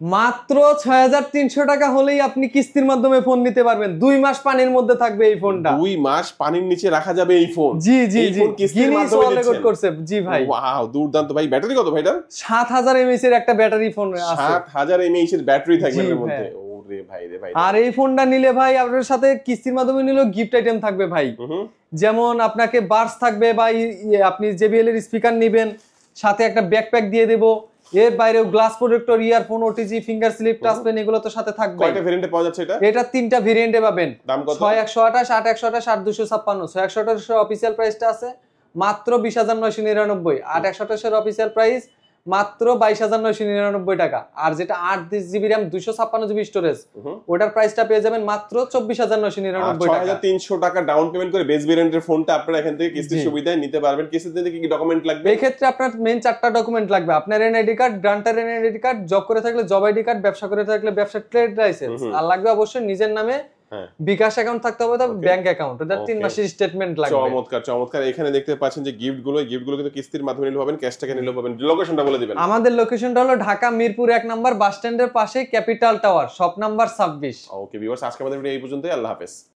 মাত্র ৬৩০০ টাকা হলেই আপনি কিস্তির মাধ্যমে ফোন নিতে পারবেন। ২ মাস পানির মধ্যে থাকবে এই ফোনটা। ২ মাস পানির নিচে রাখা যাবে এই ফোন। জি জি এই জি, ফোন কিস্তির গিনিস মাধ্যমে ওয়ার্ল্ড রেকর্ড দিচ্ছেন। করছে। জি ভাই, ওয়াও, দুর্দান্ত ভাই। ব্যাটারি কত ভাই এটার? ৭০০০ এমএএইচ এর একটা ব্যাটারি ফোন আছে। ৭০০০ এমএএইচ এর ব্যাটারি থাকবে জি এর মধ্যে। ভাই। ওরে ভাই রে ভাই। আর এই ফোনটা নিলে ভাই আপনার সাথে কিস্তির মাধ্যমে নিলেও গিফট আইটেম থাকবে ভাই। যেমন আপনাকে বাডস থাকবে বা আপনি JBL এর স্পিকার নেবেন, সাথে একটা ব্যাকপ্যাক দিয়ে দেব। এর বাইরেও glass protector, earphone, OTG, finger slip, touch pen এগুলো তো সাথে থাকবে। কয়টা ভেরিয়েন্টে পাওয়া যাচ্ছে এটা? এটা ৩টা ভেরিয়েন্টে পাবেন। দাম কত? ৬১২৮, ৮১২৮, ৮২৫৬। ৬১২৮ এর অফিশিয়াল প্রাইসটা আছে মাত্র ২০৯৯৯। ৮১২৮ এর অফিশিয়াল প্রাইস মাত্র ২২৯৯৯ টাকা। আর যেটা 8GB RAM 256GB স্টোরেজ, ওটার প্রাইসটা পেয়ে যাবেন মাত্র ২৪৯৯৯ টাকা। ৬৩০০ টাকা ডাউন পেমেন্ট করে বেস ভেরিয়েন্টের ফোনটা আপনারা এখান থেকে কিস্তির সুবিধায় নিতে পারবেন। কিস্তিতে কি কি ডকুমেন্ট লাগবে? এই ক্ষেত্রে আপনার মেইন 4টা ডকুমেন্ট লাগবে। আপনার NID card, guarantor NID card, job করে থাকলে জব আইডি কার্ড, ব্যবসা করে থাকলে ব্যবসার ট্রেড লাইসেন্স, আর লাগবে অবশ্যই নিজের নামে বিকাশ অ্যাকাউন্ট থাকতে হবে, তবে ব্যাংক অ্যাকাউন্ট, এটা 3 মাসের স্টেটমেন্ট লাগবে। চমৎকার চমৎকার। এখানে দেখতে পাচ্ছেন যে গিফটগুলো কিন্তু কিস্তির মাধ্যমে নিলে পাবেন, ক্যাশ টাকা নিলেও পাবেন। লোকেশনটা বলে দিবেন। আমাদের লোকেশনটা হলো ঢাকা মিরপুর 1 নম্বর বাস স্ট্যান্ডের পাশে capital tower, shop number 26। Okay viewers, আজকে আমাদের ভিডিও এই পর্যন্তই। আল্লাহ হাফেজ।